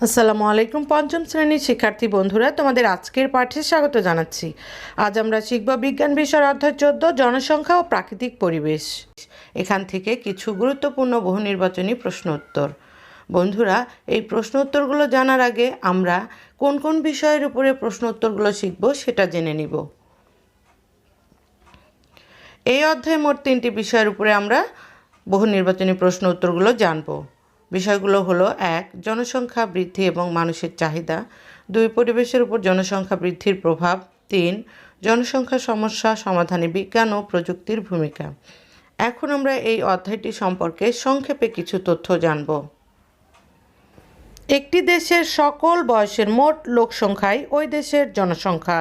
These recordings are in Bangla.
আসসালামু আলাইকুম পঞ্চম শ্রেণীর শিক্ষার্থী বন্ধুরা, তোমাদের আজকের পাঠে স্বাগত জানাচ্ছি। আজ আমরা শিখব বিজ্ঞান বিষয়ের অধ্যায় 14 জনসংখ্যা ও প্রাকৃতিক পরিবেশ। এখান থেকে কিছু গুরুত্বপূর্ণ বহু নির্বাচনী প্রশ্ন উত্তর। বন্ধুরা, এই প্রশ্ন উত্তরগুলো জানার আগে আমরা কোন কোন বিষয়ের উপরে প্রশ্ন উত্তরগুলো শিখব সেটা জেনে নিব। এই অধ্যায়ে মোট 3টি বিষয়ের উপরে আমরা বহু নির্বাচনী প্রশ্ন উত্তরগুলো জানব। বিষয়গুলো হলো: 1. জনসংখ্যা বৃদ্ধি এবং মানুষের চাহিদা। 2. পরিবেশের উপর জনসংখ্যা বৃদ্ধির প্রভাব। 3. জনসংখ্যা সমস্যা সমাধানে বিজ্ঞান ও প্রযুক্তির ভূমিকা। এখন আমরা এই অধ্যায়টি সম্পর্কে সংক্ষেপে কিছু তথ্য জানব। একটি দেশের সকল বয়সের মোট লোক সংখ্যাই ওই দেশের জনসংখ্যা।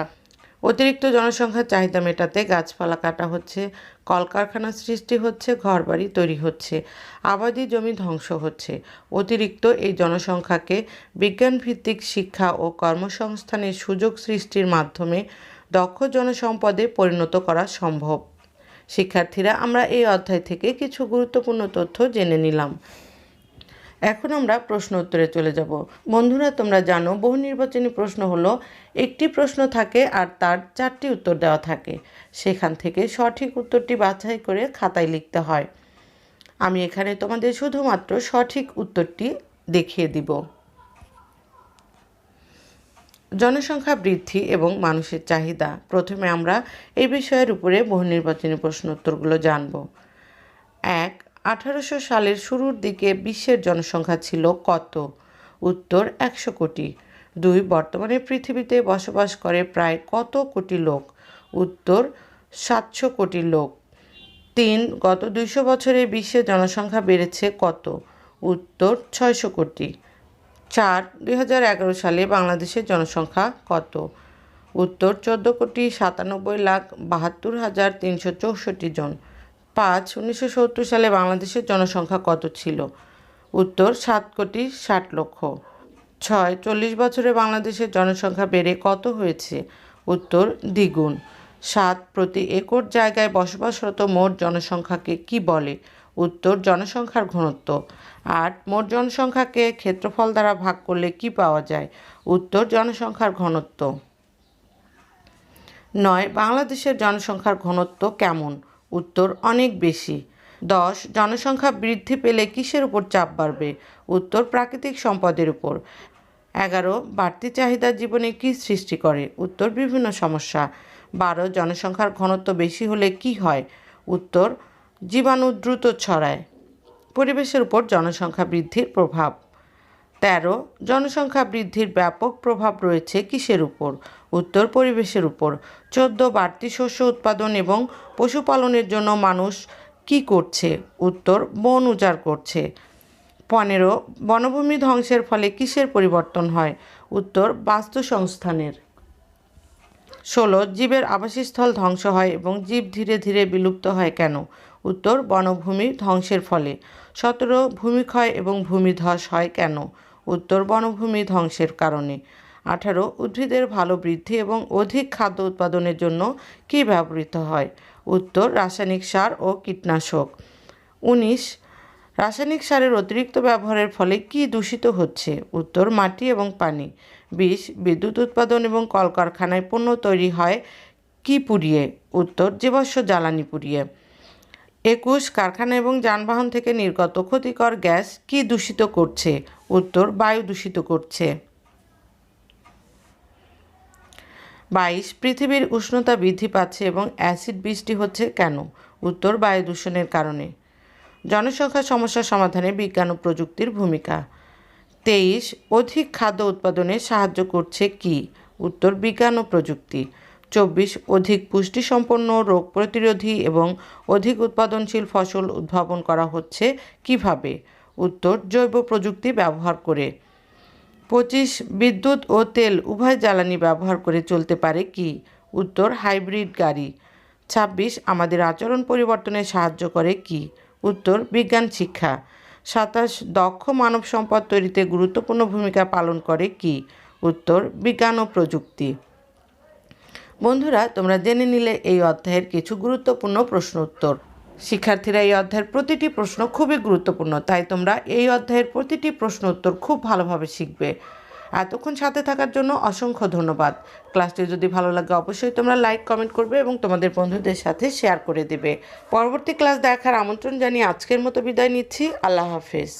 অতিরিক্ত জনসংখ্যার চাহিদা মেটাতে গাছপালা কাটা হচ্ছে, কলকারখানা সৃষ্টি হচ্ছে, ঘরবাড়ি তৈরি হচ্ছে, আবাদি জমি ধ্বংস হচ্ছে। অতিরিক্ত এই জনসংখ্যাকে বিজ্ঞানভিত্তিক শিক্ষা ও কর্মসংস্থানের সুযোগ সৃষ্টির মাধ্যমে দক্ষ জনসম্পদে পরিণত করা সম্ভব। শিক্ষার্থীরা, আমরা এই অধ্যায় থেকে কিছু গুরুত্বপূর্ণ তথ্য জেনে নিলাম। এখন আমরা প্রশ্ন উত্তরে চলে যাব। বন্ধুরা, তোমরা জানো বহু নির্বাচনী প্রশ্ন হলো একটি প্রশ্ন থাকে আর তার 4টি উত্তর দেওয়া থাকে। সেখান থেকে সঠিক উত্তরটি বাছাই করে খাতায় লিখতে হয়। আমি এখানে তোমাদের শুধুমাত্র সঠিক উত্তরটি দেখিয়ে দিব। জনসংখ্যা বৃদ্ধি এবং মানুষের চাহিদা। প্রথমে আমরা এই বিষয়ের উপরে বহু নির্বাচনী প্রশ্ন উত্তরগুলো জানব। 1. 1800 সালের শুরুর দিকে বিশ্বের জনসংখ্যা ছিল কত? উত্তর 100 কোটি। 2. বর্তমানে পৃথিবীতে বসবাস করে প্রায় কত কোটি লোক? উত্তর 700 কোটি লোক। 3. গত 200 বছরে বিশ্বের জনসংখ্যা বেড়েছে কত? উত্তর 600 কোটি। 4. 2011 সালে বাংলাদেশের জনসংখ্যা কত? উত্তর 14,97,72,364 জন। 5. 1970 সালে বাংলাদেশের জনসংখ্যা কত ছিল? উত্তর 7,60,00,000। 6. 40 বছরে বাংলাদেশের জনসংখ্যা বেড়ে কত হয়েছে? উত্তর দ্বিগুণ। 7. প্রতি একর জায়গায় বসবাসরত মোট জনসংখ্যাকে কি বলে? উত্তর জনসংখ্যার ঘনত্ব। 8. মোট জনসংখ্যাকে ক্ষেত্রফল দ্বারা ভাগ করলে কি পাওয়া যায়? উত্তর জনসংখ্যার ঘনত্ব। 9. বাংলাদেশের জনসংখ্যার ঘনত্ব কেমন? উত্তর অনেক বেশি। 10. জনসংখ্যা বৃদ্ধি পেলে কিসের উপর চাপ বাড়বে? উত্তর প্রাকৃতিক সম্পদের উপর। 11. বাড়তি চাহিদা জীবনে কী সৃষ্টি করে? উত্তর বিভিন্ন সমস্যা। 12. জনসংখ্যার ঘনত্ব বেশি হলে কি হয়? উত্তর জীবাণু দ্রুত ছড়ায়। পরিবেশের উপর জনসংখ্যা বৃদ্ধির প্রভাব। 13. জনসংখ্যা বৃদ্ধির ব্যাপক প্রভাব রয়েছে কিসের উপর? উত্তর পরিবেশের উপর। 14. বাড়তি শস্য উৎপাদন এবং পশুপালনের জন্য মানুষ কি করছে? উত্তর বন উজাড় করছে। 15. বনভূমি ধ্বংসের ফলে কিসের পরিবর্তন হয়? উত্তর বাস্তুসংস্থানের। 16. জীবের আবাসস্থল ধ্বংস হয় এবং জীব ধীরে ধীরে বিলুপ্ত হয় কেন? উত্তর বনভূমি ধ্বংসের ফলে। 17. ভূমিক্ষয় এবং ভূমিধস হয় কেন? উত্তর বনভূমি ধ্বংসের কারণে। 18. উদ্ভিদের ভালো বৃদ্ধি এবং অধিক খাদ্য উৎপাদনের জন্য কী ব্যবহৃত হয়? উত্তর রাসায়নিক সার ও কীটনাশক। 19. রাসায়নিক সারের অতিরিক্ত ব্যবহারের ফলে কী দূষিত হচ্ছে? উত্তর মাটি এবং পানি। 20. বিদ্যুৎ উৎপাদন এবং কলকারখানায় পণ্য তৈরি হয় কি পুড়িয়ে? উত্তর জীবাশ্ম জ্বালানি পুড়িয়ে। 21. কারখানা এবং যানবাহন থেকে নির্গত ক্ষতিকর গ্যাস কি দূষিত করছে? উত্তর বায়ু দূষিত করছে। 22. পৃথিবীর উষ্ণতা বৃদ্ধি পাচ্ছে এবং অ্যাসিড বৃষ্টি হচ্ছে কেন? উত্তর বায়ু দূষণের কারণে। জনসংখ্যা সমস্যা সমাধানে বিজ্ঞান ও প্রযুক্তির ভূমিকা। 23. অধিক খাদ্য উৎপাদনে সাহায্য করছে কি? উত্তর বিজ্ঞান ও প্রযুক্তি। 24. অধিক পুষ্টিসম্পন্ন, রোগ প্রতিরোধী এবং অধিক উৎপাদনশীল ফসল উদ্ভাবন করা হচ্ছে কিভাবে? উত্তর জৈব প্রযুক্তি ব্যবহার করে। 25. বিদ্যুৎ ও তেল উভয় জ্বালানি ব্যবহার করে চলতে পারে কি? উত্তর হাইব্রিড গাড়ি। 26. আমাদের আচরণ পরিবর্তনে সাহায্য করে কি? উত্তর বিজ্ঞান শিক্ষা। 27. দক্ষ মানব সম্পদ তৈরিতে গুরুত্বপূর্ণ ভূমিকা পালন করে কি? উত্তর বিজ্ঞান ও প্রযুক্তি। বন্ধুরা, তোমরা জেনে নিলে এই অধ্যায়ের কিছু গুরুত্বপূর্ণ প্রশ্ন উত্তর। শিক্ষার্থীরা এই অধ্যায়ের প্রতিটি প্রশ্ন খুবই গুরুত্বপূর্ণ, তাই তোমরা এই অধ্যায়ের প্রতিটি প্রশ্ন উত্তর খুব ভালোভাবে শিখবে। এতক্ষণ সাথে থাকার জন্য অসংখ্য ধন্যবাদ। ক্লাসটি যদি ভালো লাগে অবশ্যই তোমরা লাইক কমেন্ট করবে এবং তোমাদের বন্ধুদের সাথে শেয়ার করে দেবে। পরবর্তী ক্লাস দেখার আমন্ত্রণ জানিয়ে আজকের মতো বিদায় নিচ্ছি। আল্লাহ হাফেজ।